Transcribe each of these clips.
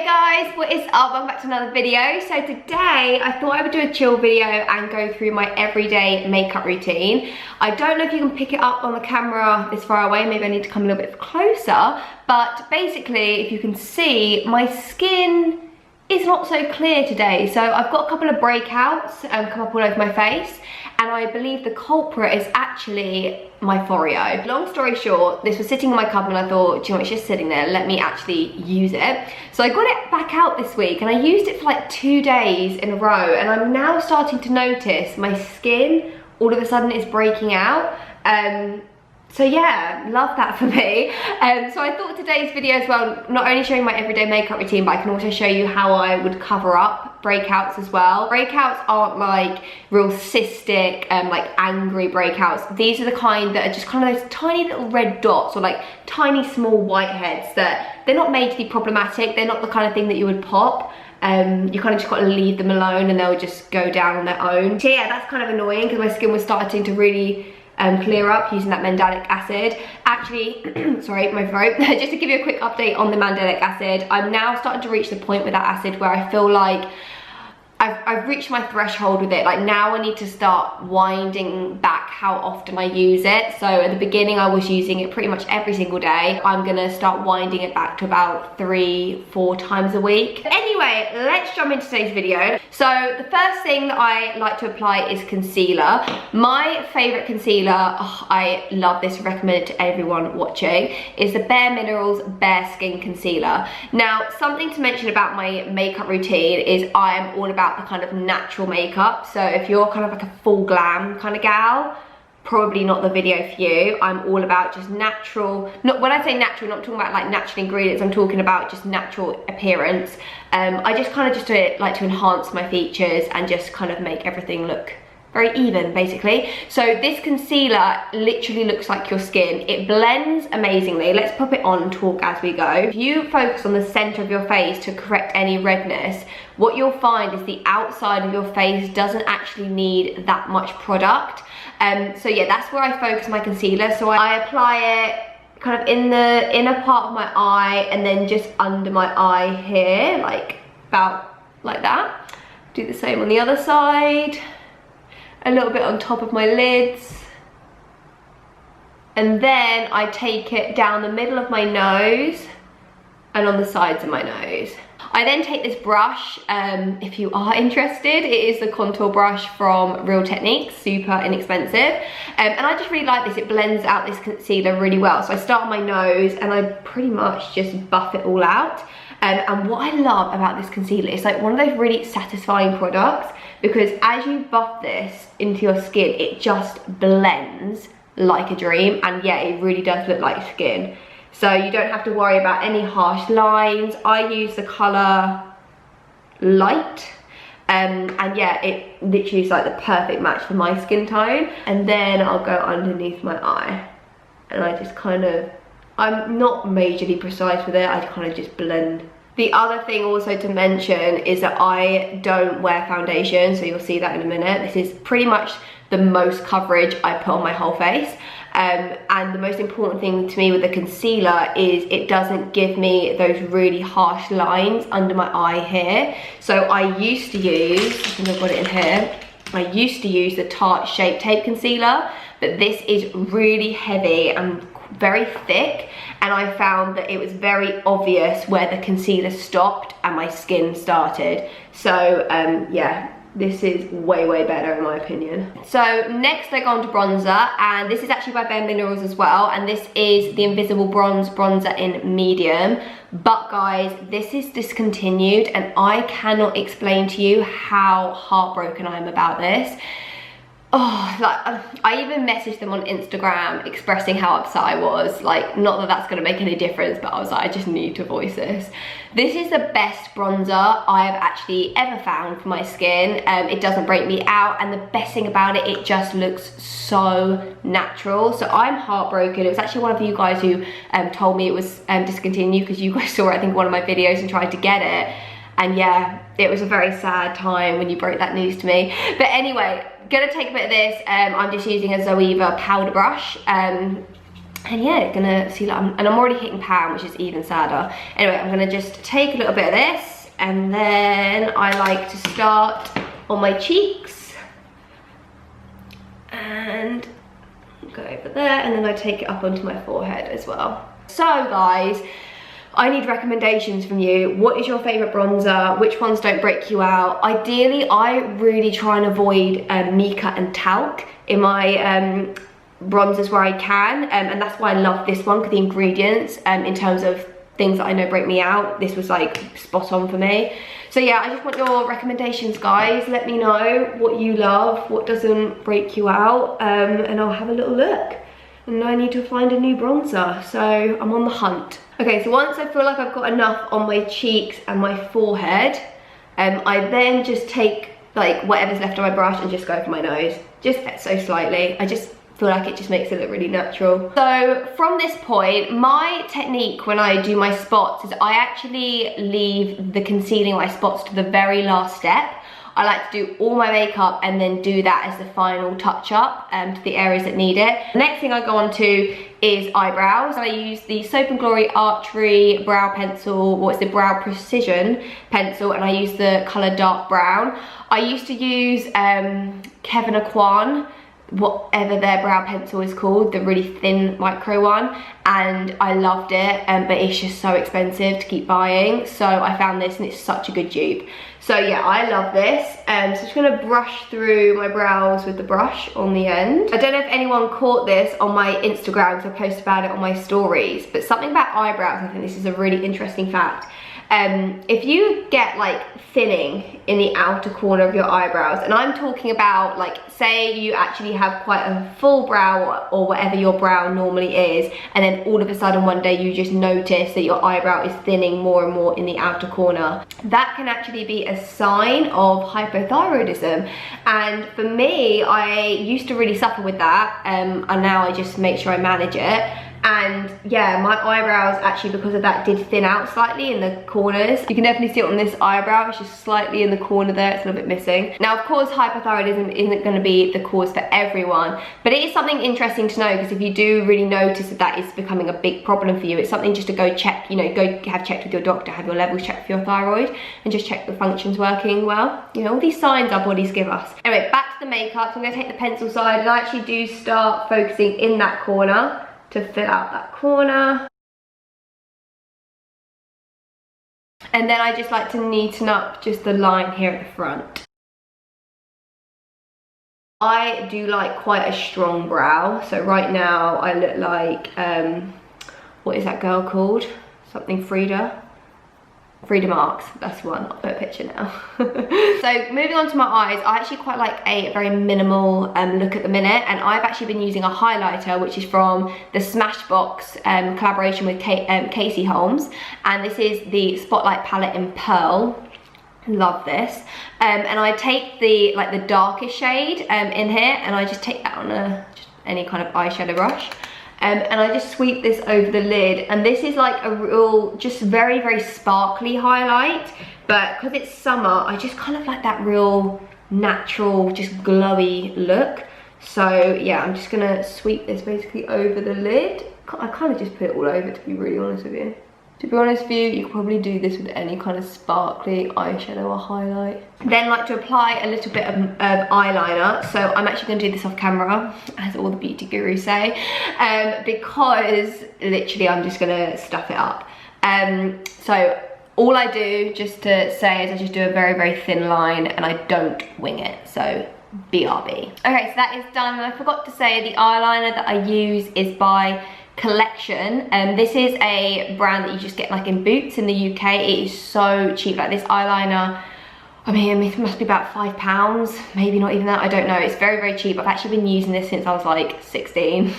Guys, what is up? Welcome back to another video. So today I thought I would do a chill video and go through my everyday makeup routine. I don't know if you can pick it up on the camera this far away, maybe I need to come a little bit closer, but basically if you can see, my skin is not so clear today. So I've got a couple of breakouts come up all over my face, and I believe the culprit is actually my Foreo. Long story short, this was sitting in my cupboard and I thought, do you know what, it's just sitting there, let me actually use it. So I got it back out this week and I used it for like 2 days in a row, and I'm now starting to notice my skin all of a sudden is breaking out. So yeah, love that for me. So I thought today's video as well, not only showing my everyday makeup routine, but I can also show you how I would cover up breakouts as well. Breakouts aren't like real cystic, like angry breakouts. These are the kind that are just kind of those tiny little red dots or like tiny small whiteheads that they're not made to be problematic. They're not the kind of thing that you would pop. You kind of just got to leave them alone and they'll just go down on their own. So yeah, that's kind of annoying because my skin was starting to really clear up using that mandelic acid. Actually, sorry, my throat. Just to give you a quick update on the mandelic acid, I'm now starting to reach the point with that acid where I feel like I've reached my threshold with it. Like now I need to start winding back how often I use it. So at the beginning I was using it pretty much every single day. I'm gonna start winding it back to about 3-4 times a week. Anyway, let's jump into today's video. So the first thing that I like to apply is concealer. My favorite concealer, I love this, recommend it to everyone watching, is the Bare Minerals BareSkin concealer. Now, something to mention about my makeup routine is I am all about the kind of natural makeup. So if you're kind of like a full glam kind of gal, probably not the video for you. I'm all about just natural, not when I say natural, not talking about like natural ingredients, I'm talking about just natural appearance. I just kind of just like to enhance my features and just kind of make everything look very even, basically. So this concealer literally looks like your skin. It blends amazingly. Let's pop it on and talk as we go. If you focus on the center of your face to correct any redness, what you'll find is the outside of your face doesn't actually need that much product. So yeah, that's where I focus my concealer. So I apply it kind of in the inner part of my eye and then just under my eye here, like about like that. Do the same on the other side. A little bit on top of my lids, and then I take it down the middle of my nose and on the sides of my nose. I then take this brush, if you are interested, it is the contour brush from Real Techniques, super inexpensive, and I just really like this. It blends out this concealer really well. So I start on my nose and I pretty much just buff it all out. And what I love about this concealer, it's like one of those really satisfying products, because as you buff this into your skin, it just blends like a dream. And yeah, it really does look like skin. So you don't have to worry about any harsh lines. I use the colour Light. And yeah, it literally is like the perfect match for my skin tone. And then I'll go underneath my eye. And I just kind of, I'm not majorly precise with it, I kind of just blend. The other thing also to mention is that I don't wear foundation, so you'll see that in a minute. This is pretty much the most coverage I put on my whole face. And the most important thing to me with the concealer is it doesn't give me those really harsh lines under my eye here. So I used to use, I think I've got it in here, I used to use the Tarte Shape Tape concealer, but this is really heavy and very thick, and I found that it was very obvious where the concealer stopped and my skin started. So yeah, this is way better in my opinion. So next I go on to bronzer, and this is actually by Bare Minerals as well, and this is the Invisible Bronze Bronzer in medium. But guys, this is discontinued and I cannot explain to you how heartbroken I am about this. Oh, like I even messaged them on Instagram expressing how upset I was. Like, not that that's gonna make any difference, but I was like, I just need to voice this. This is the best bronzer I have actually ever found for my skin. It doesn't break me out, and the best thing about it, it just looks so natural. So I'm heartbroken. It was actually one of you guys who told me it was discontinued, because you guys saw it, I think, one of my videos and tried to get it. And yeah, it was a very sad time when you broke that news to me. But anyway, gonna take a bit of this. I'm just using a Zoeva powder brush. And yeah, gonna see like, and I'm already hitting pan, which is even sadder. Anyway, I'm gonna just take a little bit of this, and then I like to start on my cheeks and go over there, and then I take it up onto my forehead as well. So guys, I need recommendations from you. What is your favorite bronzer? Which ones don't break you out? Ideally, I really try and avoid mica and talc in my bronzers where I can, and that's why I love this one, because the ingredients in terms of things that I know break me out, this was like spot on for me. So yeah, I just want your recommendations, guys. Let me know what you love, what doesn't break you out, and I'll have a little look. And I need to find a new bronzer, so I'm on the hunt. Okay, so once I feel like I've got enough on my cheeks and my forehead, I then just take like whatever's left on my brush and just go for my nose, just so slightly. I just feel like it just makes it look really natural. So from this point, my technique when I do my spots is I actually leave the concealing my spots to the very last step. I like to do all my makeup and then do that as the final touch up to the areas that need it. The next thing I go on to is eyebrows. I use the Soap and Glory Archery brow pencil, or it's the Brow Precision pencil, and I use the colour dark brown. I used to use Kevin Aquan, whatever their brow pencil is called, the really thin micro one, and I loved it, but it's just so expensive to keep buying, so I found this and it's such a good dupe. So yeah, I love this. So I'm just gonna brush through my brows with the brush on the end. I don't know if anyone caught this on my Instagram, because I posted about it on my stories, but something about eyebrows, I think this is a really interesting fact. If you get like thinning in the outer corner of your eyebrows, and I'm talking about like, say you actually have quite a full brow or whatever your brow normally is, and then all of a sudden one day you just notice that your eyebrow is thinning more and more in the outer corner, that can actually be a sign of hypothyroidism. And for me, I used to really suffer with that, and now I just make sure I manage it. And yeah, my eyebrows actually, because of that, did thin out slightly in the corners. You can definitely see it on this eyebrow, it's just slightly in the corner there, it's a little bit missing. Now of course hypothyroidism isn't going to be the cause for everyone, but it is something interesting to know, because if you do really notice that that is becoming a big problem for you, it's something just to go check, you know, go have checked with your doctor, have your levels checked for your thyroid, and just check the functions working well. You know, all these signs our bodies give us. Anyway, back to the makeup. So I'm going to take the pencil side, and I actually do start focusing in that corner to fill out that corner. And then I just like to neaten up just the line here at the front. I do like quite a strong brow, so right now I look like, what is that girl called? Something Frida Marks, that's one. I'll put a picture now. So moving on to my eyes, I actually quite like a very minimal look at the minute, and I've actually been using a highlighter which is from the Smashbox collaboration with Casey Holmes, and this is the Spotlight palette in Pearl. Love this. And I take the the darkest shade in here, and I just take that on just any kind of eyeshadow brush. And I just sweep this over the lid, and this is like a real, just very, very sparkly highlight, but because it's summer, I just kind of like that real natural, just glowy look. So yeah, I'm just gonna sweep this basically over the lid. I kind of just put it all over, to be really honest with you. To be honest with you, you could probably do this with any kind of sparkly eyeshadow or highlight. Then like to apply a little bit of eyeliner. So I'm actually going to do this off camera, as all the beauty gurus say, because literally I'm just going to stuff it up. So all I do, just to say, is I just do a very, very thin line, and I don't wing it. So BRB. Okay, so that is done, and I forgot to say the eyeliner that I use is by Collection, and this is a brand that you just get like in Boots in the UK. It is so cheap. Like this eyeliner, I mean it must be about £5, maybe not even that, I don't know. It's very, very cheap. I've actually been using this since I was like 16,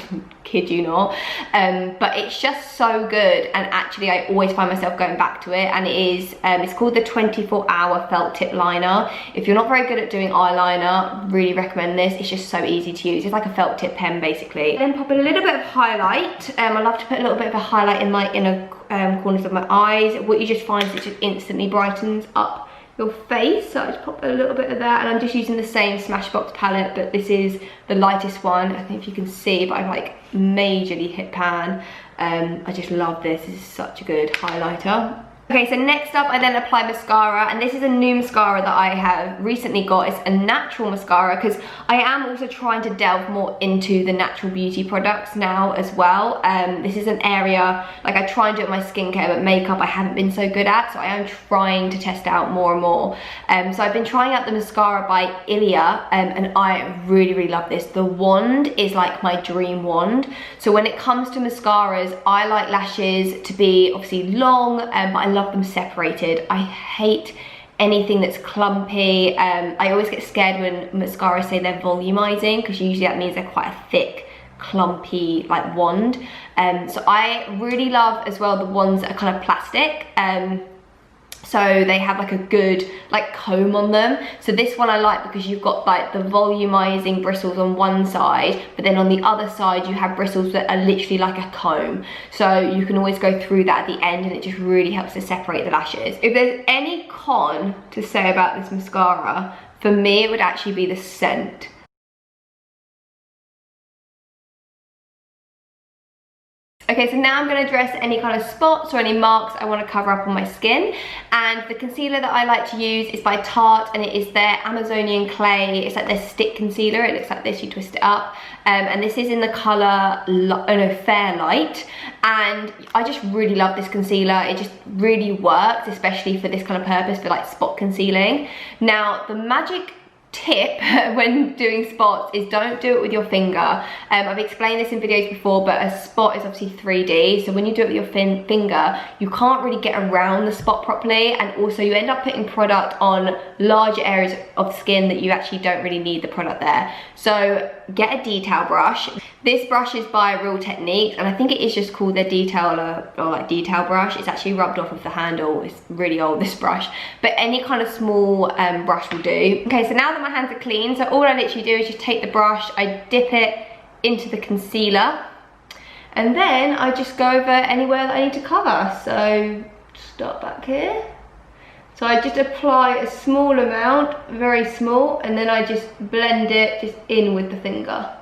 kid you not. But it's just so good, and actually I always find myself going back to it, and it is it's called the 24-hour felt tip liner. If you're not very good at doing eyeliner, really recommend this. It's just so easy to use. It's like a felt tip pen basically. Then pop a little bit of highlight. I love to put a little bit of a highlight in my inner corners of my eyes. What you just find is it just instantly brightens up your face. So I just pop a little bit of that, and I'm just using the same Smashbox palette, but this is the lightest one. I don't know if you can see, but I've like majorly hit pan. I just love this. This is such a good highlighter. Okay, so next up I then apply mascara, and this is a new mascara that I have recently got. It's a natural mascara because I am also trying to delve more into the natural beauty products now as well. This is an area, like I try and do it with my skincare, but makeup I haven't been so good at, so I am trying to test out more and more. So I've been trying out the mascara by Ilia, and I really, really love this. The wand is like my dream wand. So when it comes to mascaras, I like lashes to be obviously long, but I love them separated. I hate anything that's clumpy. I always get scared when mascaras say they're volumizing, because usually that means they're quite a thick, clumpy like wand. So I really love as well the ones that are kind of plastic. So they have like a good like comb on them. So this one I like because you've got like the volumizing bristles on one side, but then on the other side you have bristles that are literally like a comb. So you can always go through that at the end, and it just really helps to separate the lashes. If there's any con to say about this mascara, for me it would actually be the scent. Okay, so now I'm going to address any kind of spots or any marks I want to cover up on my skin. And the concealer that I like to use is by Tarte, and it is their Amazonian Clay. It's like their stick concealer. It looks like this, you twist it up. And this is in the colour, Fair Light. And I just really love this concealer. It just really works, especially for this kind of purpose, for like spot concealing. Now, the magic tip when doing spots is don't do it with your finger. I've explained this in videos before, but a spot is obviously 3D, so when you do it with your finger you can't really get around the spot properly, and also you end up putting product on larger areas of skin that you actually don't really need the product there. So get a detail brush. This brush is by Real Techniques, and I think it is just called their detailer or like detail brush. It's actually rubbed off of the handle. It's really old, this brush, but any kind of small brush will do. Okay, so now that my hands are clean, so all I literally do is just take the brush, I dip it into the concealer, and then I just go over anywhere that I need to cover. So start back here. So I just apply a small amount, very small, and then I just blend it just in with the finger.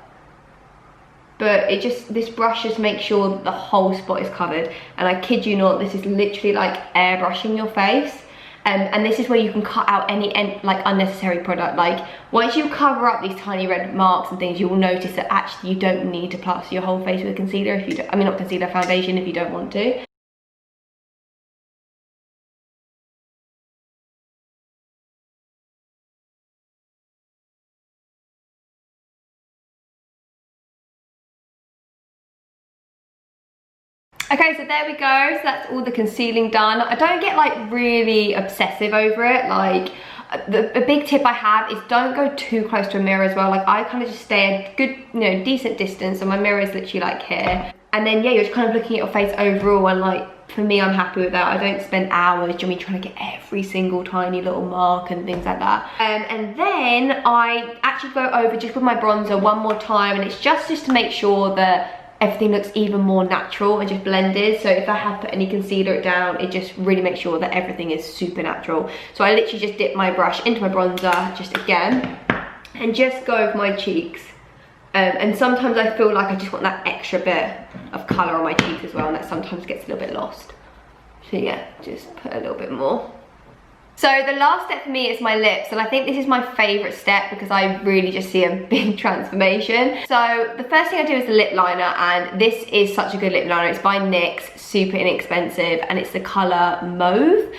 But it just, this brush just makes sure that the whole spot is covered. And I kid you not, this is literally like airbrushing your face. And this is where you can cut out any like unnecessary product. Like once you cover up these tiny red marks and things, you will notice that actually you don't need to plaster your whole face with concealer if you don't, I mean not concealer, foundation, if you don't want to. Okay, so there we go. So that's all the concealing done. I don't get like really obsessive over it. Like a big tip I have is don't go too close to a mirror as well. Like I kind of just stay a good, you know, decent distance, and my mirror is literally like here. And then yeah, you're just kind of looking at your face overall, and like for me, I'm happy with that. I don't spend hours trying to get every single tiny little mark and things like that. And then I actually go over just with my bronzer one more time, and it's just to make sure that everything looks even more natural and just blended. So if I have put any concealer down, it just really makes sure that everything is super natural. So I literally just dip my brush into my bronzer just again and just go over my cheeks. And sometimes I feel like I just want that extra bit of colour on my cheeks as well, and that sometimes gets a little bit lost. So yeah, just put a little bit more. So the last step for me is my lips, and I think this is my favourite step because I really just see a big transformation. So the first thing I do is the lip liner, and this is such a good lip liner. It's by NYX, super inexpensive, and it's the colour Mauve.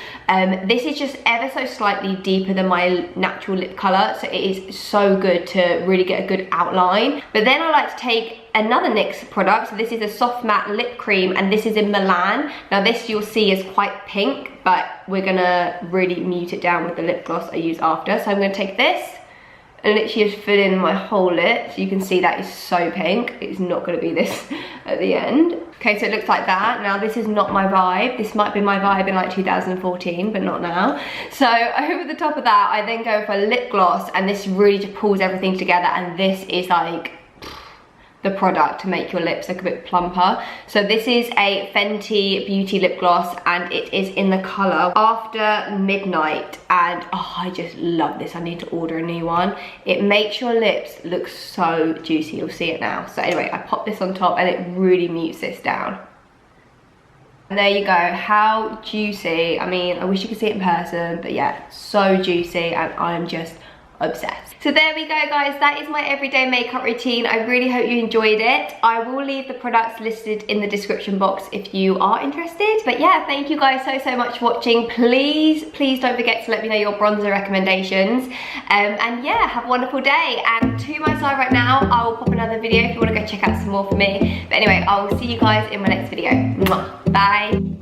This is just ever so slightly deeper than my natural lip colour, so it is so good to really get a good outline. But then I like to take another NYX product. So this is a soft matte lip cream, and this is in Milan. Now this you'll see is quite pink, but we're gonna really mute it down with the lip gloss I use after. So I'm gonna take this and literally just fill in my whole lip. So you can see that is so pink. It's not gonna be this at the end. Okay, so it looks like that. Now this is not my vibe. This might be my vibe in like 2014, but not now. So over the top of that, I then go for a lip gloss, and this really just pulls everything together, and this is like the product to make your lips look a bit plumper. So this is a Fenty Beauty Lip Gloss, and it is in the colour After Midnight, and oh, I just love this. I need to order a new one. It makes your lips look so juicy. You'll see it now. So anyway, I pop this on top and it really mutes this down. And there you go, how juicy. I mean, I wish you could see it in person, but yeah, so juicy, and I'm just obsessed. So there we go, guys, that is my everyday makeup routine. I really hope you enjoyed it. I will leave the products listed in the description box if you are interested. But yeah, thank you guys so much for watching. Please don't forget to let me know your bronzer recommendations. And yeah, have a wonderful day. And to my side right now, I will pop another video if you want to go check out some more for me. But anyway, I will see you guys in my next video. Mwah. Bye.